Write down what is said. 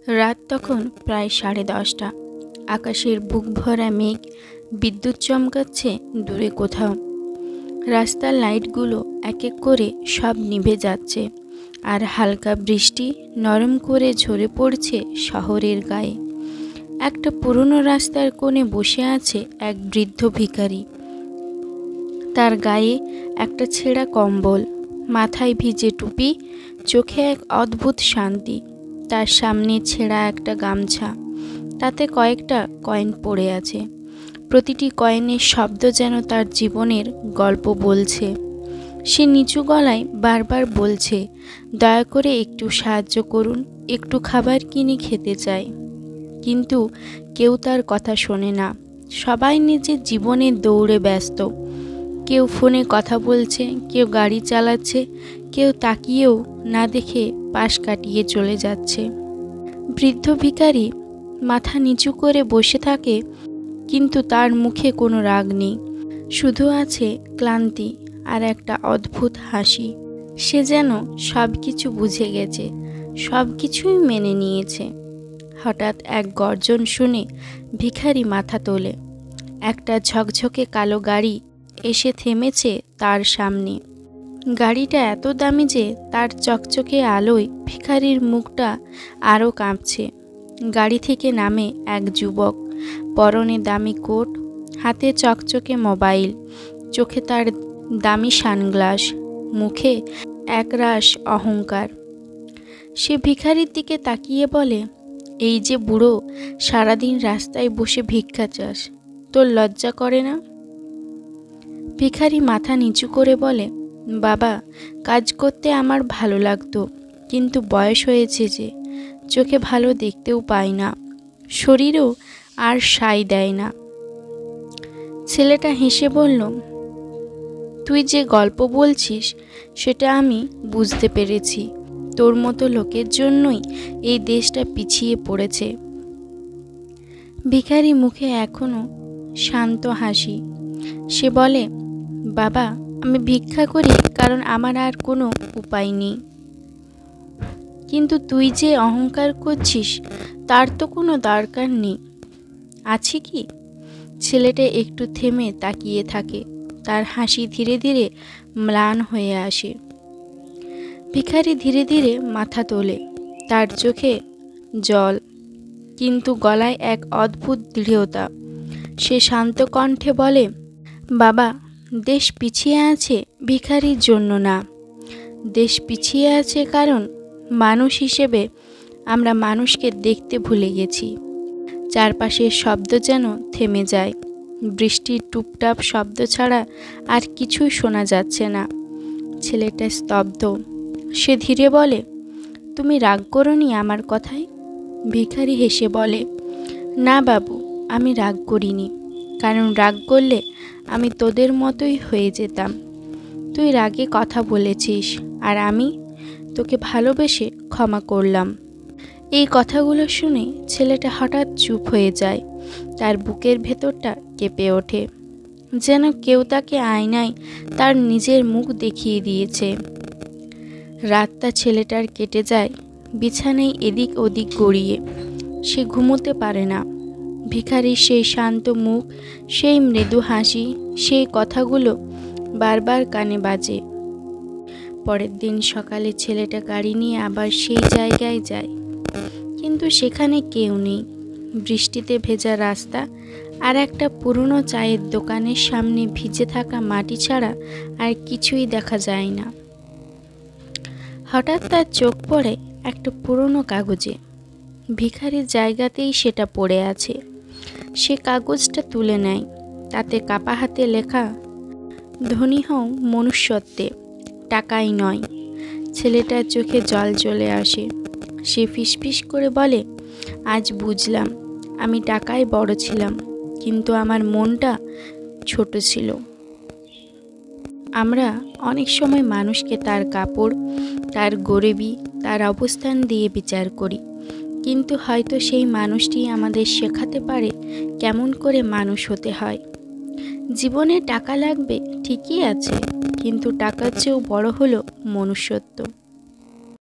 রাত তখন প্রায় 10:30। আকাশের বুক ভরা মেঘ, বিদ্যুৎ চমকাচ্ছে দূরে কোথাও। রাস্তার লাইটগুলো এক এক করে সব নিভে যাচ্ছে, আর হালকা বৃষ্টি নরম করে ঝরে পড়ছে শহরের গায়ে। একটা পুরনো রাস্তার কোণে বসে আছে এক বৃদ্ধ ভিখারি। তার গায়ে একটা ছেঁড়া কম্বল, মাথায় ভিজে টুপি, চোখে এক অদ্ভুত শান্তি। তার সামনে ছেঁড়া একটা গামছা, তাতে কয়েকটা কয়েন পড়ে আছে। প্রতিটি কয়েনের শব্দ যেন তার জীবনের গল্প বলছে। সে নিচু গলায় বারবার বলছে, দয়া করে একটু সাহায্য করুন, একটু খাবার কিনে খেতে চাই। কিন্তু কেউ তার কথা শোনে না। সবাই নিজের জীবনের দৌড়ে ব্যস্ত। কেউ ফোনে কথা বলছে, কেউ গাড়ি চালাচ্ছে, কেউ তাকিয়েও না দেখে পাশ কাটিয়ে চলে যাচ্ছে। বৃদ্ধ ভিখারি মাথা নিচু করে বসে থাকে, কিন্তু তার মুখে কোনো রাগ নেই। শুধু আছে ক্লান্তি আর একটা অদ্ভুত হাসি। সে যেন সব কিছু বুঝে গেছে, সব কিছুই মেনে নিয়েছে। হঠাৎ এক গর্জন শুনে ভিখারি মাথা তোলে। একটা ঝকঝকে কালো গাড়ি এসে থেমেছে তার সামনে। গাড়িটা এত দামি যে তার চকচকে আলোয় ভিখারির মুখটা আরও কাঁপছে। গাড়ি থেকে নামে এক যুবক, পরনে দামি কোট, হাতে চকচকে মোবাইল, চোখে তার দামি সানগ্লাস, মুখে একরাশ অহংকার। সে ভিখারির দিকে তাকিয়ে বলে, এই যে বুড়ো, সারাদিন রাস্তায় বসে ভিক্ষা চাস, তোর লজ্জা করে না? ভিখারি মাথা নিচু করে বলে, বাবা, কাজ করতে আমার ভালো লাগতো, কিন্তু বয়স হয়েছে যে, চোখে ভালো দেখতেও পাই না, শরীরও আর সায় দেয় না। ছেলেটা হেসে বলল, তুই যে গল্প বলছিস সেটা আমি বুঝতে পেরেছি। তোর মতো লোকের জন্যই এই দেশটা পিছিয়ে পড়েছে। ভিখারি মুখে এখনো শান্ত হাসি। সে বলে, বাবা, আমি ভিক্ষা করি কারণ আমার আর কোনো উপায় নেই। কিন্তু তুই যে অহংকার করছিস তার তো কোনো দরকার নেই, আছে কি? ছেলেটা একটু থেমে তাকিয়ে থাকে। তার হাসি ধীরে ধীরে ম্লান হয়ে আসে। ভিখারি ধীরে ধীরে মাথা তোলে। তার চোখে জল, কিন্তু গলায় এক অদ্ভুত দৃঢ়তা। সে শান্ত কণ্ঠে বলে, বাবা, দেশ পিছিয়ে আছে ভিখারির জন্য না। দেশ পিছিয়ে আছে কারণ মানুষ হিসেবে আমরা মানুষকে দেখতে ভুলে গেছি। চারপাশের শব্দ যেন থেমে যায়। বৃষ্টির টুপটাপ শব্দ ছাড়া আর কিছুই শোনা যাচ্ছে না। ছেলেটা স্তব্ধ। সে ধীরে বলে, তুমি রাগ করোনি আমার কথায়? ভিখারি হেসে বলে, না বাবু, আমি রাগ করিনি, কারণ রাগ করলে আমি তোদের মতোই হয়ে যেতাম। তুই রাগে কথা বলেছিস, আর আমি তোকে ভালোবেসে ক্ষমা করলাম। এই কথাগুলো শুনে ছেলেটা হঠাৎ চুপ হয়ে যায়। তার বুকের ভেতরটা কেঁপে ওঠে, যেন কেউ তাকে আয়নায় তার নিজের মুখ দেখিয়ে দিয়েছে। রাতটা ছেলেটার কেটে যায় বিছানায় এদিক ওদিক গড়িয়ে। সে ঘুমোতে পারে না। ভিখারির সেই শান্ত মুখ, সেই মৃদু হাসি, সেই কথাগুলো বারবার কানে বাজে। পরের দিন সকালে ছেলেটা গাড়ি নিয়ে আবার সেই জায়গায় যায়, কিন্তু সেখানে কেউ নেই। বৃষ্টিতে ভেজা রাস্তা আর একটা পুরনো চায়ের দোকানের সামনে ভিজে থাকা মাটি ছাড়া আর কিছুই দেখা যায় না। হঠাৎ তার চোখ পড়ে একটা পুরনো কাগজে। ভিখারির জায়গাতেই সেটা পড়ে আছে। সে কাগজটা তুলে নেয়। তাতে কাপা হাতে লেখা, ধনী হও মনুষ্যত্বে, টাকাই নয়। ছেলেটার চোখে জল চলে আসে। সে ফিসফিস করে বলে, আজ বুঝলাম আমি টাকায় বড় ছিলাম, কিন্তু আমার মনটা ছোট ছিল। আমরা অনেক সময় মানুষকে তার কাপড়, তার গরিবি, তার অবস্থান দিয়ে বিচার করি, কিন্তু হয়তো সেই মানুষটি আমাদের শেখাতে পারে কেমন করে মানুষ হতে হয়। জীবনে টাকা লাগবে ঠিকই আছে, কিন্তু টাকার চেয়েও বড় হলো মনুষ্যত্ব।